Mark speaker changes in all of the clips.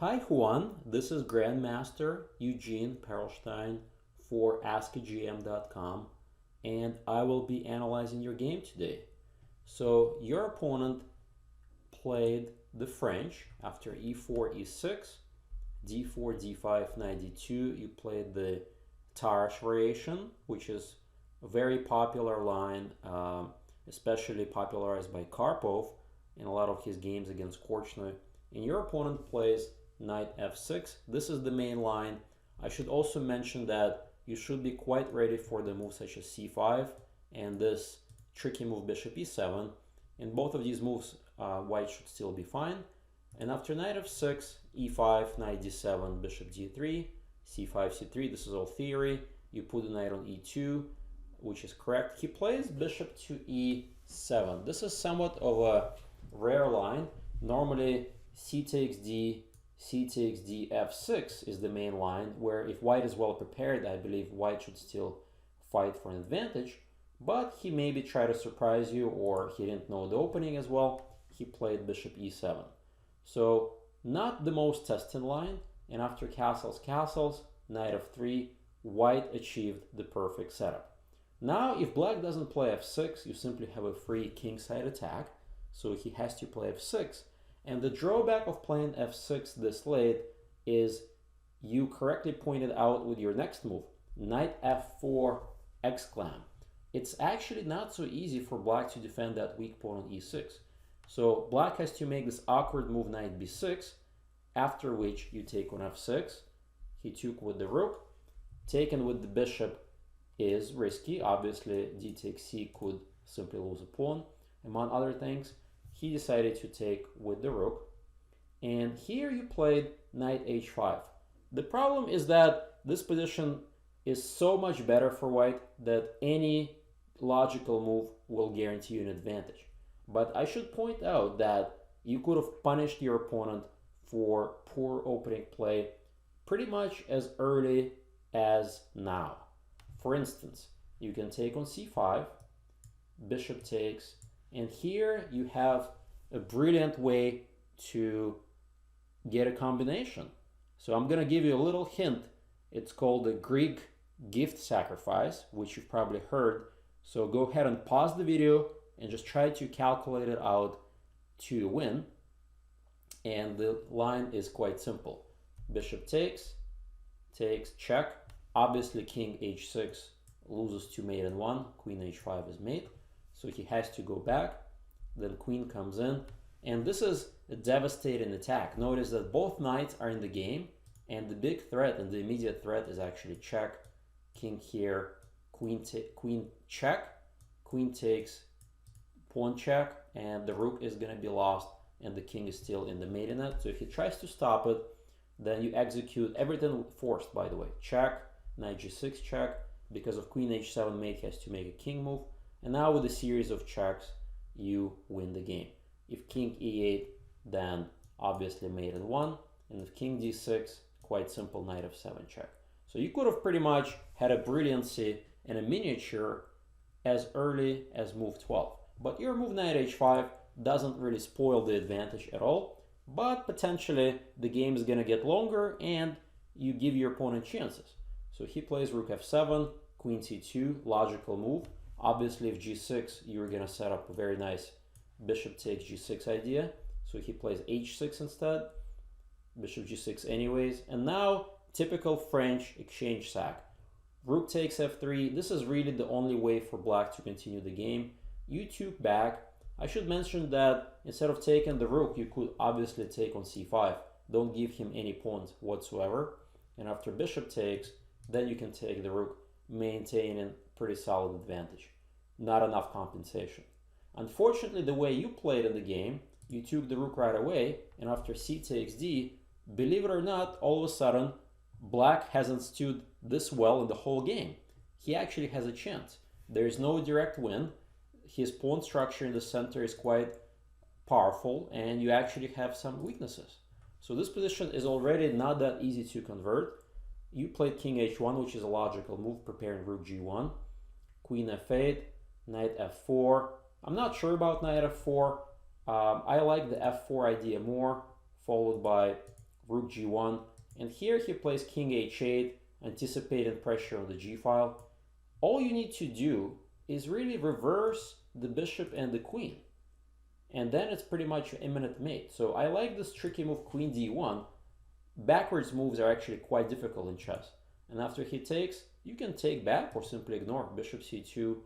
Speaker 1: Hi Juan, this is Grandmaster Eugene Perelshteyn for AskAGM.com, and I will be analyzing your game today. So your opponent played the French after e4, e6, d4, d5, knight d2. You played the Tarrasch variation, which is a very popular line, especially popularized by Karpov in a lot of his games against Korchnoi. And your opponent plays knight f6. This is the main line. I should also mention that you should be quite ready for the moves such as c5 and this tricky move bishop e7. In both of these moves, white should still be fine. And after knight f6, e5, knight d7, bishop d3, c5, c3. This is all theory. You put the knight on e2, which is correct. He plays bishop to e7. This is somewhat of a rare line. Normally, c takes d, c takes d, f6 is the main line, where if white is well prepared, I believe white should still fight for an advantage. But he maybe tried to surprise you, or he didn't know the opening as well. He played bishop e7. So not the most tested line, and after castles, knight f3, white achieved the perfect setup. Now, if black doesn't play f6, you simply have a free kingside attack, so he has to play f6. And the drawback of playing f6 this late is you correctly pointed out with your next move, knight f4 exclam. It's actually not so easy for black to defend that weak pawn on e6. So black has to make this awkward move knight b6, after which you take on f6. He took with the rook. Taken with the bishop is risky. Obviously, d takes c could simply lose a pawn, among other things. He decided to take with the rook. And here you played knight h5. The problem is that this position is so much better for white that any logical move will guarantee you an advantage. But I should point out that you could have punished your opponent for poor opening play pretty much as early as now. For instance, you can take on c5, bishop takes, and here you have a brilliant way to get a combination. So I'm going to give you a little hint. It's called the Greek gift sacrifice, which you've probably heard. So go ahead and pause the video and just try to calculate it out to win. And the line is quite simple. Bishop takes, check. Obviously, king h6 loses to mate in one. Queen h5 is mate. So he has to go back. Then queen comes in. And this is a devastating attack. Notice that both knights are in the game. And the big threat and the immediate threat is actually check. King here, queen check. Queen takes, pawn check. And the rook is going to be lost. And the king is still in the maidenette. So if he tries to stop it, then you execute everything forced, by the way. Check, knight g6 check. Because of queen h7, mate has to make a king move. And now with a series of checks, you win the game. If king e8, then obviously mate in one. And if king d6, quite simple, knight f7 check. So you could have pretty much had a brilliancy and a miniature as early as move 12. But your move knight h5 doesn't really spoil the advantage at all. But potentially the game is going to get longer and you give your opponent chances. So he plays rook f7, queen c2, logical move. Obviously, if g6, you're going to set up a very nice bishop takes g6 idea. So he plays h6 instead. Bishop g6 anyways. And now, typical French exchange sack. Rook takes f3. This is really the only way for black to continue the game. You took back. I should mention that instead of taking the rook, you could obviously take on c5. Don't give him any pawns whatsoever. And after bishop takes, then you can take the rook, maintaining pretty solid advantage. Not enough compensation. Unfortunately, the way you played in the game, you took the rook right away, and after c takes d, believe it or not, all of a sudden, black hasn't stood this well in the whole game. He actually has a chance. There is no direct win. His pawn structure in the center is quite powerful, and you actually have some weaknesses. So this position is already not that easy to convert. You played king h1, which is a logical move, preparing rook g1, queen f8, knight f4. I'm not sure about knight f4. I like the f4 idea more, followed by rook g1, and here he plays king h8, anticipating pressure on the g file. All you need to do is really reverse the bishop and the queen, and then it's pretty much an imminent mate. So I like this tricky move, queen d1. Backwards moves are actually quite difficult in chess, and after he takes, you can take back or simply ignore. Bishop c2,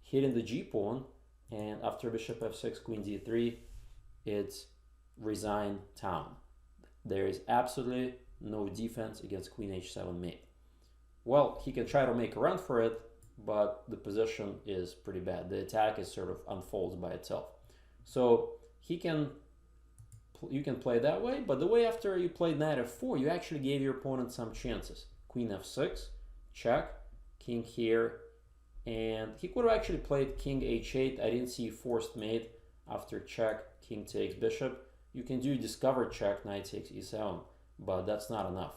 Speaker 1: hitting the g pawn, and after bishop f6, queen d3, it's resign town. There is absolutely no defense against queen h7 mate. Well, he can try to make a run for it, but the position is pretty bad. The attack is sort of unfolds by itself. So you can play that way, but the way after you played knight f4, you actually gave your opponent some chances. Queen f6, check, king here, and he could have actually played king h8. I didn't see forced mate after check, king takes bishop. You can do discover check, knight takes e7, but that's not enough.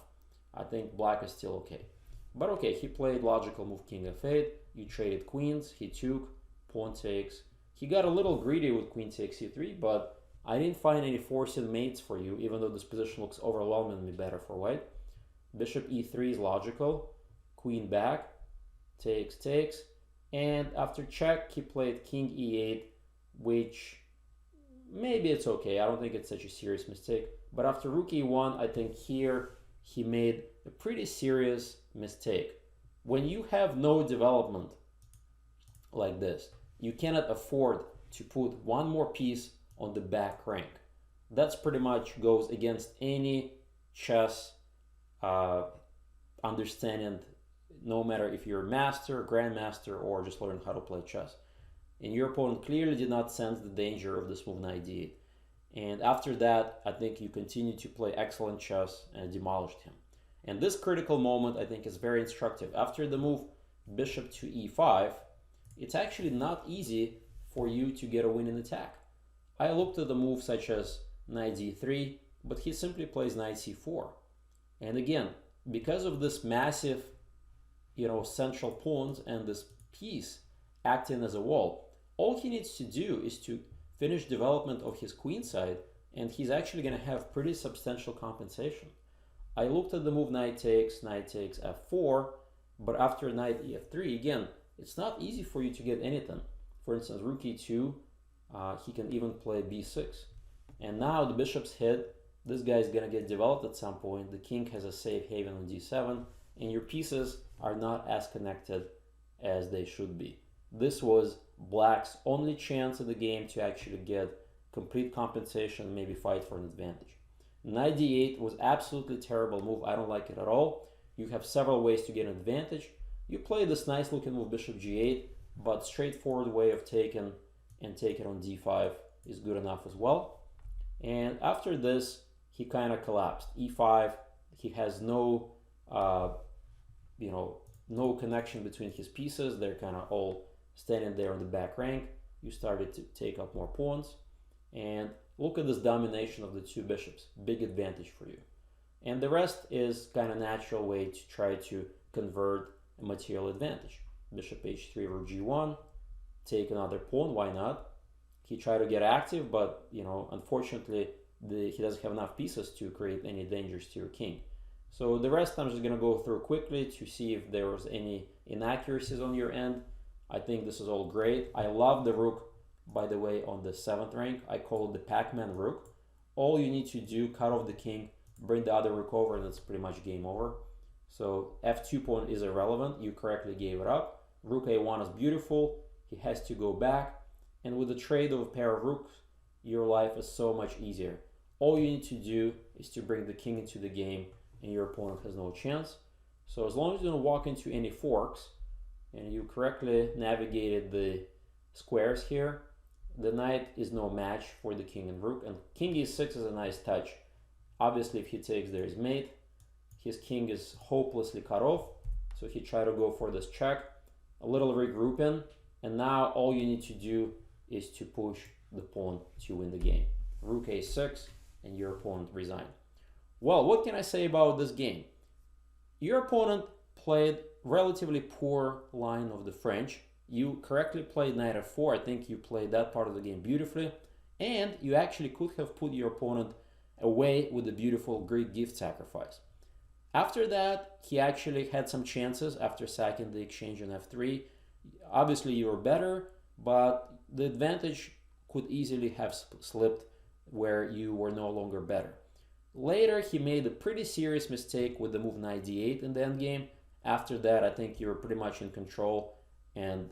Speaker 1: I think black is still okay. But okay, he played logical move king f8, you traded queens, he took, pawn takes. He got a little greedy with queen takes c3, but I didn't find any forcing mates for you, even though this position looks overwhelmingly better for white. Bishop e3 is logical, queen back, takes, takes, and after check, he played king e8, which maybe it's okay. I don't think it's such a serious mistake. But after rook e1, I think here he made a pretty serious mistake. When you have no development like this, you cannot afford to put one more piece on the back rank. That's pretty much goes against any chess understanding, no matter if you're a master, grandmaster, or just learn how to play chess. And your opponent clearly did not sense the danger of this move knight d8. And after that, I think you continue to play excellent chess and demolished him. And this critical moment, I think, is very instructive. After the move bishop to e5, it's actually not easy for you to get a win in attack. I looked at the moves such as knight d3, but he simply plays knight c4. And again, because of this massive, central pawns and this piece acting as a wall, all he needs to do is to finish development of his queen side, and he's actually going to have pretty substantial compensation. I looked at the move knight takes f4, but after knight ef3, again, it's not easy for you to get anything. For instance, rook e2, he can even play b6. And now the bishop's hit, this guy's going to get developed at some point, the king has a safe haven on d7, and your pieces are not as connected as they should be. This was black's only chance of the game to actually get complete compensation, maybe fight for an advantage. Knight d8 was absolutely terrible move. I don't like it at all. You have several ways to get an advantage. You play this nice looking move bishop g8, but straightforward way of taking and take it on d5 is good enough as well. And after this, he kind of collapsed. e5, he has no, no connection between his pieces. They're kind of all standing there on the back rank. You started to take up more pawns, and look at this domination of the two bishops. Big advantage for you. And the rest is kind of natural way to try to convert a material advantage. Bishop h3, rook g1, take another pawn, why not? He tried to get active, but unfortunately he doesn't have enough pieces to create any dangers to your king. So the rest I'm just going to go through quickly to see if there was any inaccuracies on your end. I think this is all great. I love the rook, by the way, on the 7th rank. I call it the Pac-Man rook. All you need to do, cut off the king, bring the other rook over, and it's pretty much game over. So f2 pawn is irrelevant. You correctly gave it up. Rook a1 is beautiful. He has to go back. And with the trade of a pair of rooks, your life is so much easier. All you need to do is to bring the king into the game, and your opponent has no chance. So as long as you don't walk into any forks, and you correctly navigated the squares here, the knight is no match for the king and rook. And king e6 is a nice touch. Obviously, if he takes, there is mate. His king is hopelessly cut off, so he tried to go for this check. A little regrouping, and now all you need to do is to push the pawn to win the game. Rook a6, and your opponent resigned. Well, what can I say about this game? Your opponent played relatively poor line of the French. You correctly played knight f4. I think you played that part of the game beautifully, and you actually could have put your opponent away with a beautiful Greek gift sacrifice. After that, he actually had some chances after sacking the exchange on f3. Obviously, you were better, but the advantage could easily have slipped where you were no longer better. Later, he made a pretty serious mistake with the move knight d8 in the endgame. After that, I think you were pretty much in control and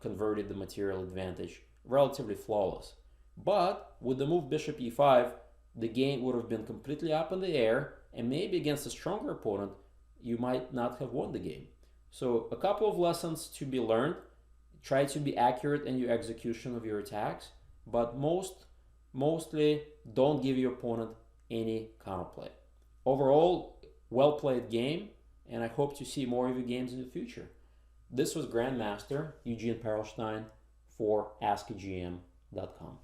Speaker 1: converted the material advantage relatively flawless. But with the move bishop e5, the game would have been completely up in the air, and maybe against a stronger opponent, you might not have won the game. So a couple of lessons to be learned. Try to be accurate in your execution of your attacks, but mostly don't give your opponent any counterplay. Overall, well played game, and I hope to see more of your games in the future. This was Grandmaster Eugene Perelshteyn for AskAGM.com.